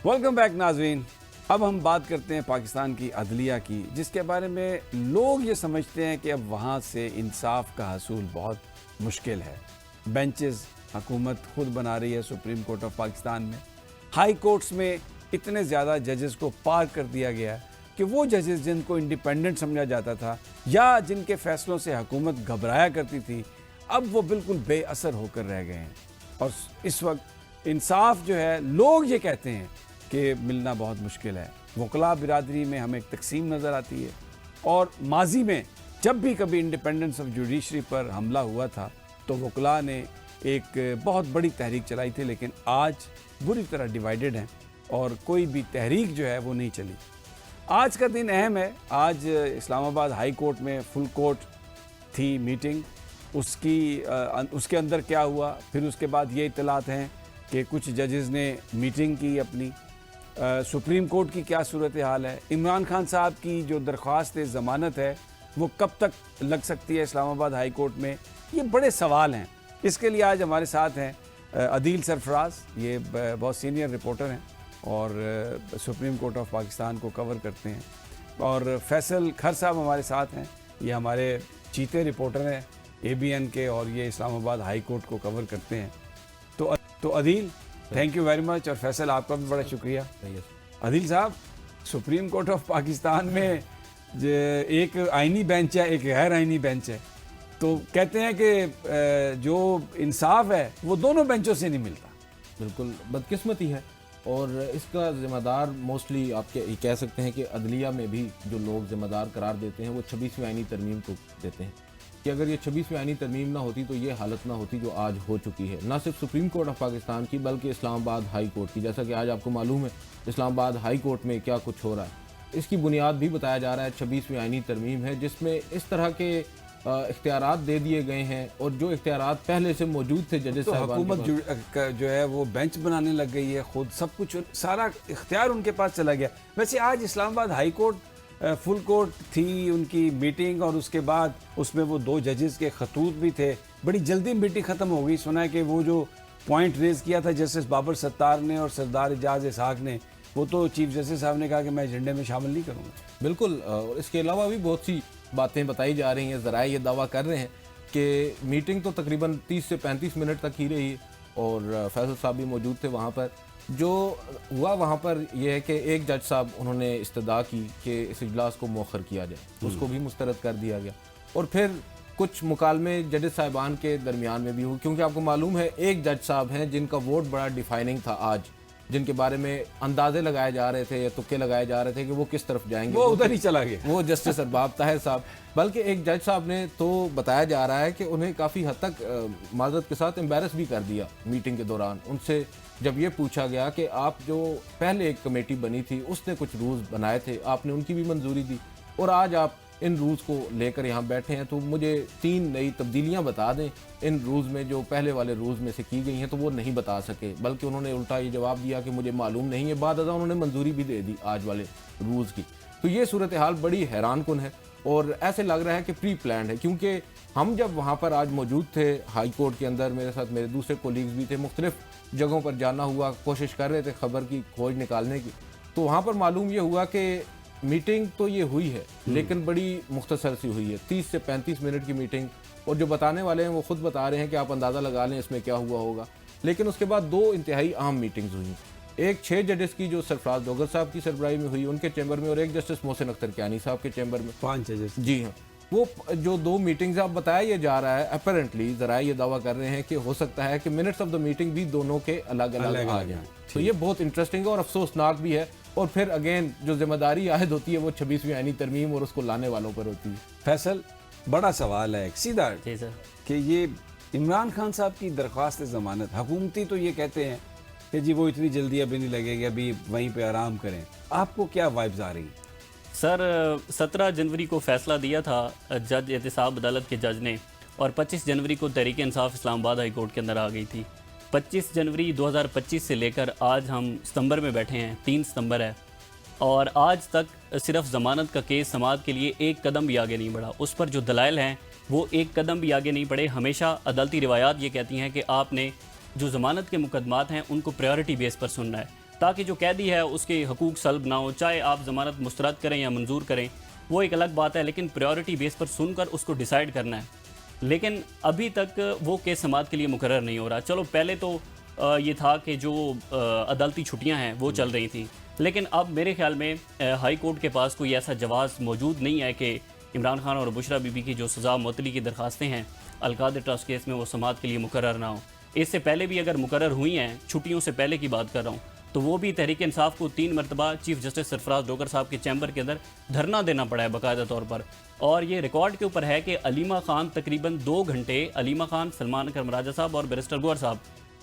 Welcome back नाजरीन। अब हम बात करते हैं पाकिस्तान की अदलिया की, जिसके बारे में लोग ये समझते हैं कि अब वहाँ से इंसाफ का हसूल बहुत मुश्किल है। बेंचेस हुकूमत खुद बना रही है सुप्रीम कोर्ट ऑफ पाकिस्तान में। हाई कोर्ट्स में इतने ज़्यादा जजेस को पार कर दिया गया कि वो जजेस जिनको इंडिपेंडेंट समझा जाता था या जिनके फैसलों से हुकूमत घबराया करती थी, अब वो बिल्कुल बेअसर होकर रह गए हैं। और इस वक्त इंसाफ जो है, लोग ये कहते हैं कि मिलना बहुत मुश्किल है। वकला बिरादरी में हमें एक तकसीम नज़र आती है। और माजी में जब भी कभी इंडिपेंडेंस ऑफ जुडिशरी पर हमला हुआ था तो वकला ने एक बहुत बड़ी तहरीक चलाई थी, लेकिन आज बुरी तरह डिवाइडेड हैं और कोई भी तहरीक जो है वो नहीं चली। आज का दिन अहम है। आज इस्लामाबाद हाई कोर्ट में फुल कोर्ट थी मीटिंग। उसके अंदर क्या हुआ, फिर उसके बाद ये इत्तलात हैं कि कुछ जजेस ने मीटिंग की अपनी। सुप्रीम कोर्ट की क्या सूरत हाल है, इमरान खान साहब की जो दरख्वास्त ज़मानत है वो कब तक लग सकती है इस्लामाबाद हाई कोर्ट में, ये बड़े सवाल हैं। इसके लिए आज हमारे साथ हैं अदील सरफराज, ये बहुत सीनियर रिपोर्टर हैं और सुप्रीम कोर्ट ऑफ पाकिस्तान को कवर करते हैं, और फैसल खर साहब हमारे साथ हैं, ये हमारे चीते रिपोर्टर हैं ABN के, और ये इस्लामाबाद हाई कोर्ट को कवर करते हैं। तो Adeel, thank you very much, और फैसल आपका भी बड़ा शुक्रिया। अदील साहब, सुप्रीम कोर्ट ऑफ पाकिस्तान में एक आइनी बेंच है, एक गैर आइनी बेंच है, तो कहते हैं कि जो इंसाफ है वो दोनों बेंचों से नहीं मिलता। बिल्कुल बदकिस्मती है, और इसका ज़िम्मेदार मोस्टली आप कह सकते हैं कि अदलिया में भी जो लोग ज़िम्मेदार करार देते हैं वो 26वीं आईनी तरमीम को देते हैं कि अगर ये 26वीं आईनी तरमीम ना होती तो ये हालत ना होती जो आज हो चुकी है, ना सिर्फ सुप्रीम कोर्ट ऑफ पाकिस्तान की बल्कि इस्लामाबाद हाई कोर्ट की। जैसा कि आज आपको मालूम है इस्लामाबाद हाई कोर्ट में क्या कुछ हो रहा है, इसकी बुनियाद भी बताया जा रहा है 26वीं आईनी तरमीम है, जिसमें इस तरह के इख्तियारात दे दिए गए हैं, और जो इख्तियारात पहले से मौजूद थे जजेस तो हुकूमत जो है वो बेंच बनाने लग गई है, खुद सब कुछ सारा इख्तियार उनके पास चला गया। वैसे आज Islamabad high court full court थी उनकी मीटिंग, और उसके बाद उसमें वो 2 जजेस के खतूत भी थे। बड़ी जल्दी मीटिंग ख़त्म हो गई। सुना है कि वो जो पॉइंट रेज किया था जस्टिस बाबर सत्तार ने और सरदार एजाज इसहाक ने, वो तो चीफ जस्टिस साहब ने कहा कि मैं एजेंडे में शामिल नहीं करूँगा। बिल्कुल, इसके अलावा भी बहुत सी बातें बताई जा रही हैं। ज़राए ये दावा कर रहे हैं कि मीटिंग तो तकरीबन 30 से 35 मिनट तक ही रही, और फैसल साहब भी मौजूद थे वहाँ पर। जो हुआ वहाँ पर यह है कि एक जज साहब उन्होंने इस्तदा की कि इस इजलास को मौखर किया जाए, उसको भी मुस्तरद कर दिया गया, और फिर कुछ मुकालमे जजेस साहिबान के दरमियान में भी हुए, क्योंकि आपको मालूम है एक जज साहब हैं जिनका वोट बड़ा डिफाइनिंग था आज, जिनके बारे में अंदाजे लगाए जा रहे थे या तुक्के लगाए जा रहे थे कि वो किस तरफ जाएंगे, वो उधर ही चला गया, वो जस्टिस अरबाब ताहिर साहब। बल्कि एक जज साहब ने तो बताया जा रहा है कि उन्हें काफ़ी हद तक माजरत के साथ एम्बेरस भी कर दिया मीटिंग के दौरान। उनसे जब ये पूछा गया कि आप जो पहले एक कमेटी बनी थी उसने कुछ रूल्स बनाए थे, आपने उनकी भी मंजूरी दी, और आज आप इन रूल्स को लेकर यहाँ बैठे हैं, तो मुझे 3 नई तब्दीलियाँ बता दें इन रूल्स में जो पहले वाले रूल्स में से की गई हैं। तो वो नहीं बता सके, बल्कि उन्होंने उल्टा ये जवाब दिया कि मुझे मालूम नहीं है। बाद उन्होंने मंजूरी भी दे दी आज वाले रूल्स की। तो ये सूरत हाल बड़ी हैरान कुन है, और ऐसे लग रहा है कि प्री प्लान्ड है, क्योंकि हम जब वहाँ पर आज मौजूद थे हाई कोर्ट के अंदर, मेरे साथ मेरे दूसरे कोलीग्स भी थे, मुख्तलिफ जगहों पर जाना हुआ, कोशिश कर रहे थे खबर की खोज निकालने की, तो वहाँ पर मालूम ये हुआ कि मीटिंग तो ये हुई है लेकिन बड़ी मुख्तसर सी हुई है, 30 से 35 मिनट की मीटिंग, और जो बताने वाले हैं वो खुद बता रहे हैं कि आप अंदाज़ा लगा लें इसमें क्या हुआ होगा। लेकिन उसके बाद 2 इंतहाई अहम मीटिंग्स हुई, एक 6 जजेस की जो सरफराज दोगर साहब की सरबराही में हुई उनके चैम्बर में, और एक जस्टिस मोहसिन अख्तर कियानी साहब के चैम्बर में, 5 जजेस। जी हाँ, वो जो 2 मीटिंग्स आप बताया ये जा रहा है, अपेरेंटली ज़रा ये दावा कर रहे हैं कि हो सकता है कि मिनट्स ऑफ द मीटिंग भी दोनों के अलग अलग आ जाएं। तो ये बहुत इंटरेस्टिंग और अफसोसनाक भी है, और फिर अगेन जो जिम्मेदारी आयद होती है वो 26वीं आईनी तरमीम और उसको लाने वालों पर होती है। फैसल, बड़ा सवाल है एक सीधा कि ये इमरान खान साहब की दरख्वास्त ज़मानत, हुकूमती तो ये कहते हैं कि जी वो इतनी जल्दी अभी नहीं लगेगी, अभी वहीं पे आराम करें, आपको क्या वाइब्स आ रही हैं? सर 17 जनवरी को फ़ैसला दिया था जज एहतसाब अदालत के जज ने, और 25 जनवरी को तहरीक इंसाफ इस्लामाबाद हाई कोर्ट के अंदर आ गई थी। 25 जनवरी 2025 से लेकर आज हम सितंबर में बैठे हैं, 3 सितंबर है, और आज तक सिर्फ ज़मानत का केस समाअत के लिए एक कदम भी आगे नहीं बढ़ा। उस पर जो दलाइल हैं वो एक कदम भी आगे नहीं बढ़े। हमेशा अदालती रिवायात ये कहती हैं कि आपने जो ज़मानत के मुकदमात हैं उनको प्रायोरिटी बेस पर सुनना है। ताकि जो कैदी है उसके हकूक सल्ब ना हो। चाहे आप ज़मानत मुस्तरद करें या मंजूर करें वो एक अलग बात है, लेकिन प्रायोरिटी बेस पर सुनकर उसको डिसाइड करना है। लेकिन अभी तक वो केस समाअत के लिए मुकर्रर नहीं हो रहा। चलो पहले तो ये था कि जो अदालती छुट्टियां हैं वो चल रही थी, लेकिन अब मेरे ख्याल में हाई कोर्ट के पास कोई ऐसा जवाज़ मौजूद नहीं है कि इमरान खान और बुशरा बीबी की जो सज़ा मुअत्तली की दरखास्तें हैं अलकादर ट्रस्ट केस में वो समाअत के लिए मुकर्रर ना हो। इससे पहले भी अगर मुकर्रर हुई हैं, छुट्टियों से पहले की बात कर रहा हूँ, तो वो भी तहरीक इंसाफ को 3 मरतबा चीफ जस्टिस सरफराज डोगर साहब के चैम्बर के अंदर धरना देना पड़ा है बाकायदा तौर पर। और ये रिकॉर्ड के ऊपर है कि अलीमा खान तकरीबन 2 घंटे, अलीमा खान, सलमान करमराजा साहब और बैरिस्टर गौहर साहब,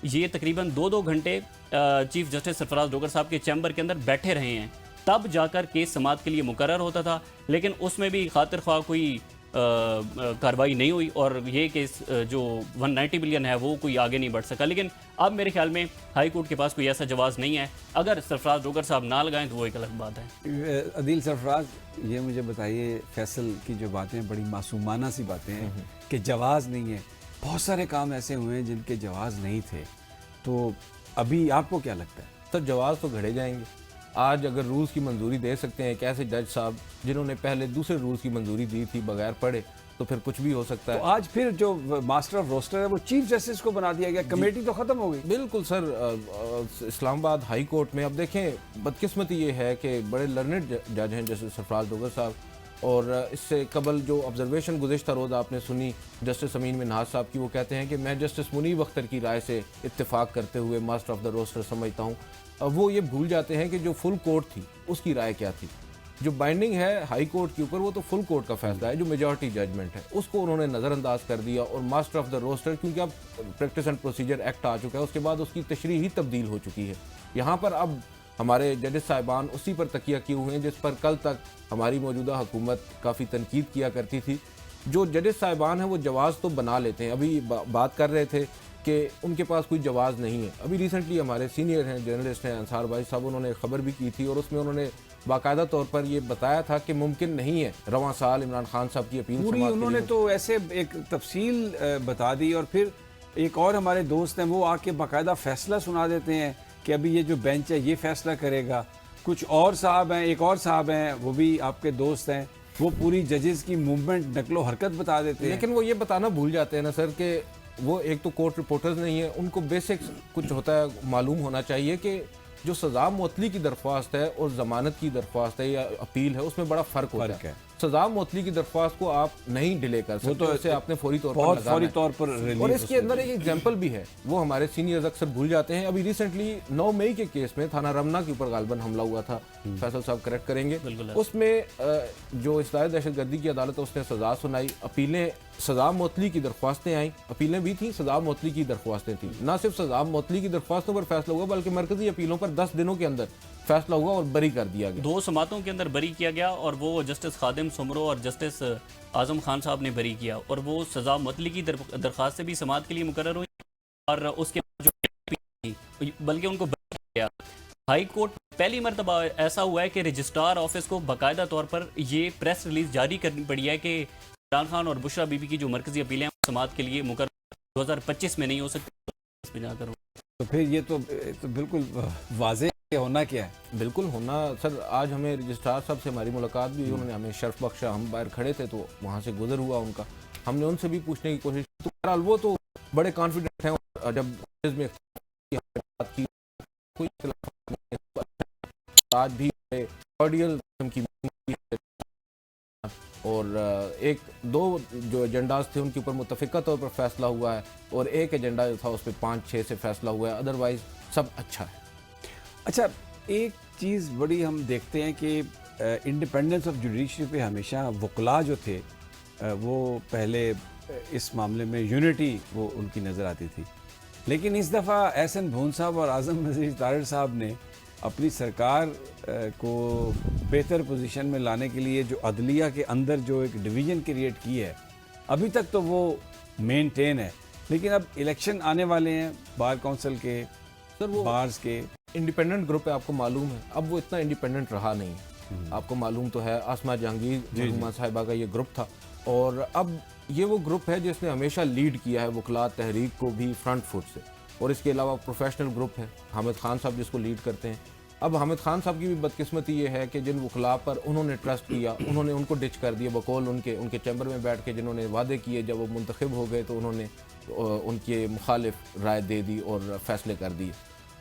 ये तकरीबन 2-2 घंटे चीफ जस्टिस सरफराज डोगर साहब के चैम्बर के अंदर बैठे रहे हैं, तब जाकर केस समाअत के लिए मुकर्रर होता था। लेकिन उसमें भी खातिर ख्वाह कोई कार्रवाई नहीं हुई और ये केस जो 190 बिलियन है वो कोई आगे नहीं बढ़ सका। लेकिन अब मेरे ख्याल में हाई कोर्ट के पास कोई ऐसा जवाज़ नहीं है। अगर सरफराज डोगर साहब ना लगाएं तो वो एक अलग बात है। अदील सरफराज, ये मुझे बताइए, फैसल की जो बातें बड़ी मासूमाना सी बातें हैं कि जवाज़ नहीं है। बहुत सारे काम ऐसे हुए हैं जिनके जवाज़ नहीं थे, तो अभी आपको क्या लगता है? सर जवाब तो घड़े जाएंगे। आज अगर रूल्स की मंजूरी दे सकते हैं एक ऐसे जज साहब जिन्होंने पहले दूसरे रूल्स की मंजूरी दी थी बगैर पढ़े, तो फिर कुछ भी हो सकता है। तो आज फिर जो मास्टर ऑफ रोस्टर है वो चीफ जस्टिस को बना दिया गया, कमेटी तो खत्म हो गई। बिल्कुल सर, इस्लामाबाद हाई कोर्ट में अब देखें बदकिस्मती ये है कि बड़े लर्नेड जज हैं जस्टिस सरफराज डोगर साहब, और इससे कबल जो ऑब्जर्वेशन गुज़िश्ता रोज़ आपने सुनी जस्टिस अमीन मिन्हाज साहब की, वो कहते हैं कि मैं जस्टिस मुनीब अख्तर की राय से इत्तेफाक करते हुए मास्टर ऑफ द रोस्टर समझता हूँ। वो ये भूल जाते हैं कि जो फुल कोर्ट थी उसकी राय क्या थी। जो बाइंडिंग है हाई कोर्ट के ऊपर वो तो फुल कोर्ट का फैसला है, जो मेजॉरिटी जजमेंट है उसको उन्होंने नज़रअंदाज कर दिया। और मास्टर ऑफ द रोस्टर, क्योंकि अब प्रैक्टिस एंड प्रोसीजर एक्ट आ चुका है, उसके बाद उसकी तशरीह ही तब्दील हो चुकी है। यहाँ पर अब हमारे जजेस साहिबान उसी पर तकिया किए हुए हैं जिस पर कल तक हमारी मौजूदा हुकूमत काफ़ी तनकीद किया करती थी। जो जजेस साहिबान हैं वो जवाज़ तो बना लेते हैं। अभी बात कर रहे थे कि उनके पास कोई जवाज़ नहीं है। अभी रिसेंटली हमारे सीनियर हैं, जर्नलिस्ट हैं, अंसार भाई साहब, उन्होंने खबर भी की थी और उसमें उन्होंने बाकायदा तौर पर ये बताया था कि मुमकिन नहीं है रवां साल इमरान खान साहब की अपील पूरी उन्होंने तो ऐसे एक तफसील बता दी। और फिर एक और हमारे दोस्त हैं वो आके बाकायदा फैसला सुना देते हैं कि अभी ये जो बेंच है ये फैसला करेगा। कुछ और साहब हैं, एक और साहब हैं, वो भी आपके दोस्त हैं, वो पूरी जजेस की मूवमेंट नकलो हरकत बता देते हैं। लेकिन वो ये बताना भूल जाते हैं ना सर कि वो एक तो कोर्ट रिपोर्टर्स नहीं है, उनको बेसिक्स कुछ होता है, मालूम होना चाहिए कि जो सज़ा मुअत्तली की दरख्वास्त है और ज़मानत की दरख्वास्त है या अपील है उसमें बड़ा फ़र्क होता है। सज़ा मुअत्तली की दरख्वास्त को आप नहीं डिले कर सकते, तो इसे आपने फौरी तौर पर फौरी तौर पर रिलीज। और इसके अंदर एक एग्जाम्पल भी है, वो हमारे सीनियर्स अक्सर भूल जाते हैं। अभी रिसेंटली 9 मई के केस में थाना रमना के ऊपर गालबन हमला हुआ था, फैसल साहब करेक्ट करेंगे, उसमें जो इस्लाही दहशतगर्दी की अदालत है उसने सज़ा सुनाई, अपीलें, सज़ा मुअत्तली की दरख्वास्तें आई, अपीलें भी थी, सज़ा मुअत्तली की दरख्वास्तें थी। ना सिर्फ सज़ा मुअत्तली की दरख्वास्तों पर फैसला हुआ बल्कि मरकजी अपीलों पर 10 दिनों के अंदर फैसला हुआ और बरी कर दिया गया। 2 समातों के अंदर बरी किया गया और वो जस्टिस खादिम सुमरो और जस्टिस आजम खान साहब ने बरी किया, और वो सज़ा मुअत्तली की दरख्वास्त से भी समाअत के लिए मुकर्रर हुई और उसके बल्कि उनको बरी किया। हाई कोर्ट पहली मरतबा ऐसा हुआ है कि रजिस्ट्रार ऑफिस को बाकायदा तौर पर ये प्रेस रिलीज जारी करनी पड़ी है कि इमरान खान और बुशरा बीबी की जो मरकजी अपीलें हैं समाअत के लिए मुकर्रर 2025 में नहीं हो सकती, में जाकर। तो फिर ये तो बिल्कुल वाज़ेह होना क्या है। बिल्कुल होना सर, आज हमें रजिस्ट्रार साहब से हमारी मुलाकात भी हुई, उन्होंने हमें शर्फ बख्शा, हम बाहर खड़े थे तो वहाँ से गुजर हुआ उनका, हमने उनसे भी पूछने की कोशिश की, तो बहरहाल वो तो बड़े कॉन्फिडेंट हैं। और जब में बात की कोई आज भी कॉर्डियल की, और एक दो जो एजेंडाज थे उनके ऊपर मुतफ़िका तौर पर फैसला हुआ है और एक एजेंडा जो था उस पर 5-6 से फैसला हुआ है, अदरवाइज सब अच्छा है। अच्छा, एक चीज़ बड़ी हम देखते हैं कि इंडिपेंडेंस ऑफ जुडिशरी पे हमेशा वकला जो थे वो पहले इस मामले में यूनिटी वो उनकी नज़र आती थी, लेकिन इस दफ़ा एहसन भून साहब और आज़म नज़ीर तारड़ साहब ने अपनी सरकार को बेहतर पोजीशन में लाने के लिए जो अदलिया के अंदर जो एक डिवीज़न क्रिएट की है, अभी तक तो वो मेंटेन है, लेकिन अब इलेक्शन आने वाले हैं बार काउंसिल के, सर वो बार्स के, इंडिपेंडेंट ग्रुप है, आपको मालूम है, अब वो इतना इंडिपेंडेंट रहा नहीं है। आपको मालूम तो है आसमा जहांगीर हुमा साहिबा का ये ग्रुप था, और अब ये वो ग्रुप है जिसने हमेशा लीड किया है वकला तहरीक को भी फ्रंट फुट से। और इसके अलावा प्रोफेशनल ग्रुप है, हामिद खान साहब जिसको लीड करते हैं। अब हामिद खान साहब की भी बदकिस्मती ये है कि जिन वकला पर उन्होंने ट्रस्ट किया, उन्होंने उनको डिच कर दिया बकौल उनके चैम्बर में बैठ के जिन्होंने वादे किए, जब वो मुंतखब हो गए तो उन्होंने उनके मुखालिफ राय दे दी और फैसले कर दिए।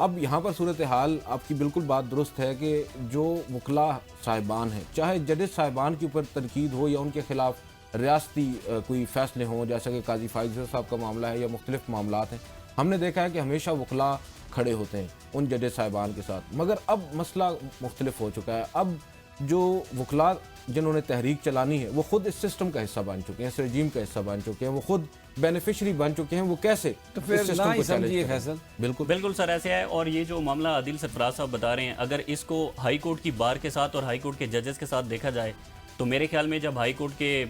अब यहाँ पर सूरत हाल आपकी बिल्कुल बात दुरुस्त है कि जो वकला साहिबान हैं, चाहे जजेस साहिबान के ऊपर तनकीद हो या उनके खिलाफ रियासती कोई फ़ैसले हों, जैसा कि काजी फाइज़ साहब का मामला है या मुख्तलिफ मामलात हैं, हमने देखा है कि हमेशा वकला खड़े होते हैं उन जजेस साहिबान के साथ। मगर अब मसला मुख्तलिफ हो चुका है। अब जो वकला जिन्होंने तहरीक चलानी है वो खुद इस सिस्टम का हिस्सा बन चुके हैं, इस रजीम का हिस्सा बन चुके हैं, वो खुद बेनिफिशरी बन चुके हैं। वो कैसे तो फिर इस सिस्टम ना को ही चैलेंज समझिए करें? फैसल। बिल्कुल बिल्कुल सर ऐसे है। और ये जो मामला आदिल सरफराज साहब बता रहे हैं, अगर इसको हाई कोर्ट की बार के साथ और हाई कोर्ट के जजेस के साथ देखा जाए तो मेरे ख्याल में जब हाई कोर्ट के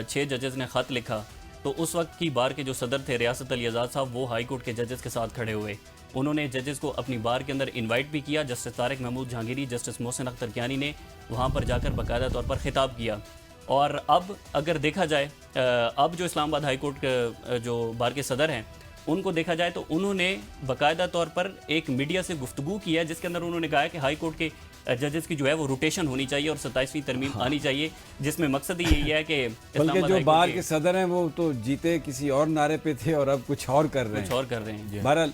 6 जजेस ने ख़त लिखा तो उस वक्त की बार के जो सदर थे रियासत अली आज़ाद साहब, वो हाई कोर्ट के जजेस के साथ खड़े हुए। उन्होंने जजेस को अपनी बार के अंदर इनवाइट भी किया। जस्टिस तारिक महमूद जहांगीरी, जस्टिस मोहसिन अख्तर कियानी ने वहाँ पर जाकर बाकायदा तौर पर खिताब किया। और अब अगर देखा जाए, अब जो इस्लामाबाद हाई कोर्ट के जो बार के सदर हैं उनको देखा जाए तो उन्होंने बाकायदा तौर पर एक मीडिया से गुफ्तगू की है, जिसके अंदर उन्होंने कहा है कि हाई कोर्ट के जजेस की जो है वो रोटेशन होनी चाहिए और 27वीं तरमीम आनी चाहिए, जिसमें मकसद ही यही है कि बल्कि इस्लामाबाद जो हाई कोर्ट बार के सदर हैं वो तो जीते किसी और नारे पे थे और अब कुछ और कर रहे कुछ हैं। और कर रहे हैं। बहरहाल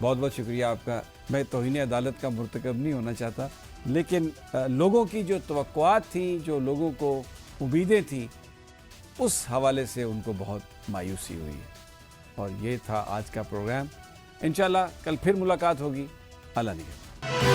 बहुत बहुत शुक्रिया आपका। मैं तौहीन अदालत का मुर्तकब नहीं होना चाहता, लेकिन लोगों की जो तवक्कुआत थी, जो लोगों को उम्मीदें थी, उस हवाले से उनको बहुत मायूसी हुई है। और ये था आज का प्रोग्राम। इंशाल्लाह कल फिर मुलाकात होगी। अल्लाह निगहबान।